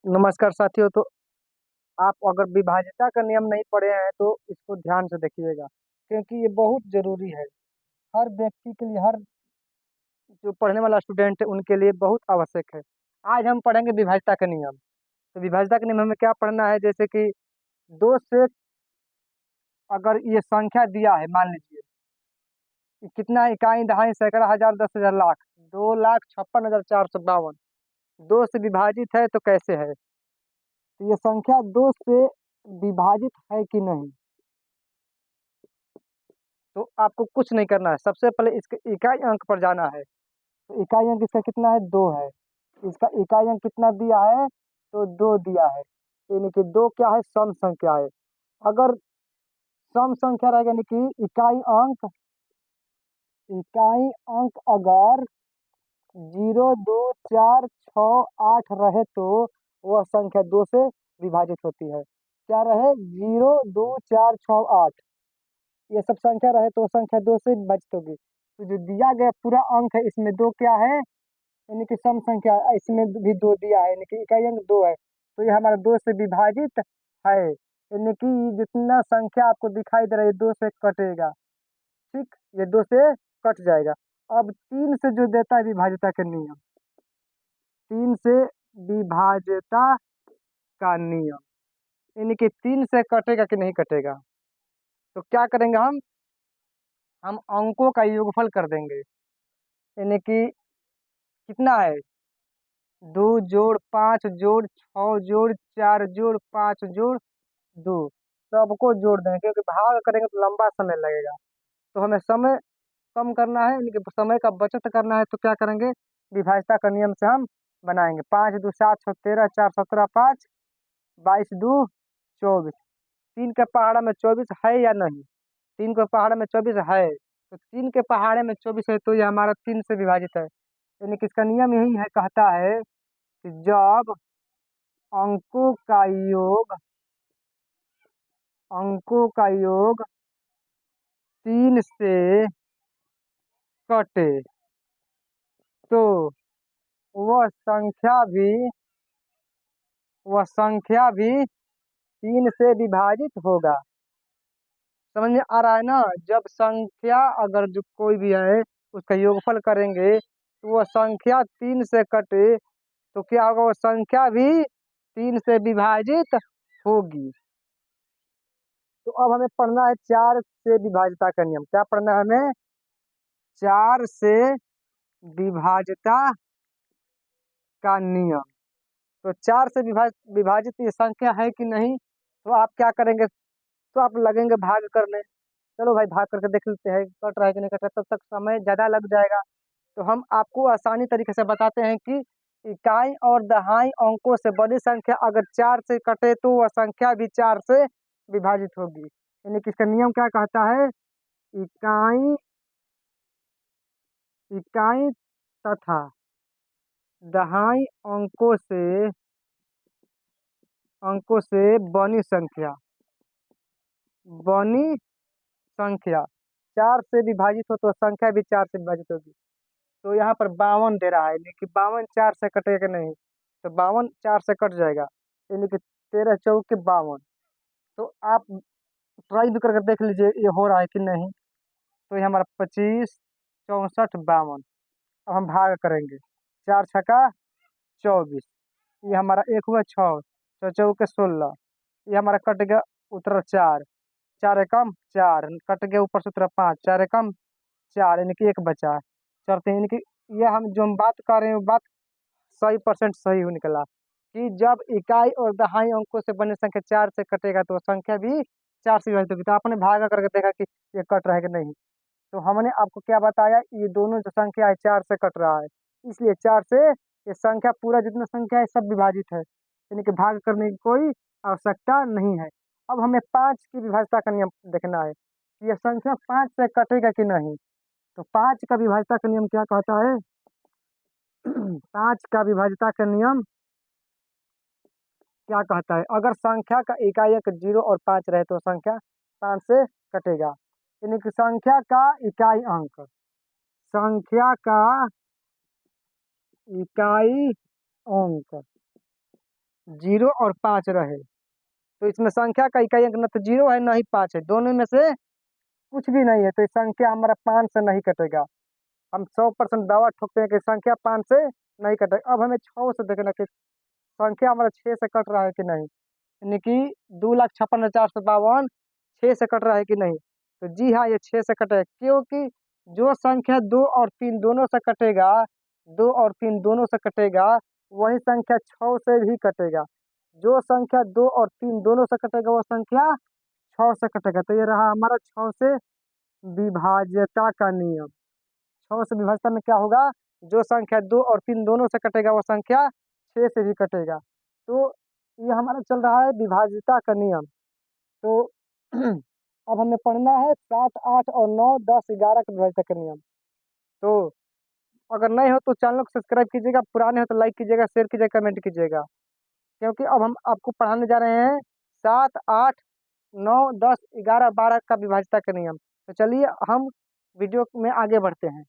नमस्कार साथियों। तो आप अगर विभाज्यता का नियम नहीं पढ़े हैं तो इसको ध्यान से देखिएगा, क्योंकि ये बहुत जरूरी है। हर व्यक्ति के लिए, हर जो पढ़ने वाला स्टूडेंट है उनके लिए बहुत आवश्यक है। आज हम पढ़ेंगे विभाज्यता का नियम। तो विभाज्यता के नियम हमें क्या पढ़ना है, जैसे कि दो से अगर ये संख्या दिया है, मान लीजिए कि कितना इकाई, दहाई, सैकड़ा, हजार, 10,000, लाख, 2,56,452 दो से विभाजित है तो कैसे है। तो ये संख्या दो से विभाजित है कि नहीं, तो आपको कुछ नहीं करना है। सबसे पहले इसके इकाई अंक पर जाना है। तो इकाई अंक इसका कितना है, दो है। इसका इकाई अंक कितना दिया है, तो दो दिया है। यानी कि दो क्या है, सम संख्या है। अगर सम संख्या रहेगा, यानी कि इकाई अंक अगर 0, 2, 4, 6, 8 रहे तो वह संख्या दो से विभाजित होती है। क्या रहे, 0, 2, 4, 6, 8, ये सब संख्या रहे तो संख्या दो से विभाजित होगी। तो जो दिया गया पूरा अंक है इसमें दो क्या है, यानी कि सम संख्या, इसमें भी दो दिया है, यानी कि इकाई अंक दो है। तो ये हमारा दो से विभाजित है, यानी कि जितना संख्या आपको दिखाई दे रहा है ये दो से कटेगा। ठीक, ये दो से कट जाएगा। अब तीन से जो देता है विभाज्यता का नियम, तीन से विभाज्यता का नियम, यानी कि तीन से कटेगा कि नहीं कटेगा। तो क्या करेंगे हम अंकों का योगफल कर देंगे। यानी कि कितना है, 2 जोड़ 5 जोड़ 6 जोड़ 4 जोड़ 2, सबको जोड़ देंगे, क्योंकि भाग करेंगे तो लंबा समय लगेगा। तो हमें समय कम करना है, यानी कि समय का बचत करना है। तो क्या करेंगे, विभाज्यता का नियम से हम बनाएंगे। 5 2 7 6 13 4 17 5, 22 2 24। तीन के पहाड़ा में 24 है या नहीं, तीन के पहाड़े में 24 है। तो तीन के पहाड़े में 24 है तो ये हमारा तीन से विभाजित है। यानी कि इसका नियम यही है, कहता है कि जब अंकों का योग अंकों का योग तीन से कटे तो वह संख्या भी वह संख्या भी तीन से विभाजित होगा। समझ में आ रहा है ना। जब संख्या अगर जो कोई भी है उसका योगफल करेंगे तो वह संख्या तीन से कटे तो क्या होगा, वह संख्या भी तीन से विभाजित होगी। तो अब हमें पढ़ना है चार से विभाज्यता का नियम। क्या पढ़ना है हमें, चार से विभाज्यता का नियम। तो चार से विभाजित ये संख्या है कि नहीं, तो आप क्या करेंगे, तो आप लगेंगे भाग करने। चलो भाई भाग करके देख लेते हैं कट रहा है कि नहीं कट रहा है, तब तक समय ज्यादा लग जाएगा। तो हम आपको आसानी तरीके से बताते हैं कि इकाई और दहाई अंकों से बड़ी संख्या अगर चार से कटे तो वह संख्या भी चार से विभाजित होगी। यानी कि इसका नियम क्या कहता है, इकाई इकाई तथा दहाई अंकों से बनी संख्या चार से विभाजित हो तो संख्या भी चार से विभाजित होगी। तो यहाँ पर 52 दे रहा है, यानी कि 52 चार से कटेगा कि नहीं, तो 52 चार से कट जाएगा, यानी कि 13 चौके 52। तो आप ट्राई भी करके देख लीजिए ये हो रहा है कि नहीं। तो ये हमारा 25 64 52। अब हम भाग करेंगे, 4 छक्का 24, ये हमारा एक हुआ 6, 6 चौके 16, ये हमारा कट गया, उतरा 4, 4 एकम 4 कट गया, ऊपर से उतरा 5, 4 एकम 4, यानी कि एक बचा। चलते हैं, यानी कि ये हम बात कर रहे हैं वो बात 100% सही हो निकला कि जब इकाई और दहाई अंकों से बनी संख्या चार से कटेगा तो संख्या भी चार से विभाजित होगी। तो आपने भागा करके देखा कि ये कट रहा है कि नहीं। तो हमने आपको क्या बताया, ये दोनों जो संख्या है चार से कट रहा है, इसलिए चार से ये संख्या पूरा जितना संख्या है सब विभाजित है, यानी कि भाग करने की कोई आवश्यकता नहीं है। अब हमें पांच की विभाज्यता का नियम देखना है कि यह संख्या पांच से कटेगा कि नहीं। तो पांच का विभाज्यता का नियम क्या कहता है, पांच का विभाज्यता का नियम क्या कहता है, अगर संख्या का इकाई अंक 0 और 5 रहे तो संख्या 5 से कटेगा। यानी कि संख्या का इकाई अंक जीरो और 5 रहे, तो इसमें संख्या का इकाई अंक न तो जीरो है न ही 5 है, दोनों में से कुछ भी नहीं है, तो ये संख्या हमारा 5 से नहीं कटेगा। हम 100% दावा ठोकते हैं कि संख्या 5 से नहीं कटेगा। अब हमें 6 से देखना कि संख्या हमारा 6 से कट रहा है कि नहीं, यानी कि 2,56,452 6 से कट रहा है कि नहीं। तो जी हाँ, ये 6 से कटेगा, क्योंकि जो संख्या 2 और 3 दोनों से कटेगा, 2 और 3 दोनों से कटेगा, वही संख्या 6 से भी कटेगा। जो संख्या 2 और 3 दोनों से कटेगा वो संख्या 6 से कटेगा। तो ये रहा हमारा 6 से विभाज्यता का नियम। 6 से विभाज्यता में क्या होगा, जो संख्या 2 और 3 दोनों से कटेगा वो संख्या 6 से भी कटेगा। तो ये हमारा चल रहा है विभाज्यता का नियम। तो अब हमें पढ़ना है 7, 8 और 9, 10, 11 का विभाज्यता का नियम। तो अगर नए हो तो चैनल को सब्सक्राइब कीजिएगा, पुराने हो तो लाइक कीजिएगा, शेयर कीजिएगा, कमेंट कीजिएगा, क्योंकि अब हम आपको पढ़ाने जा रहे हैं 7, 8, 9, 10, 11, 12 का विभाज्यता का नियम। तो चलिए हम वीडियो में आगे बढ़ते हैं।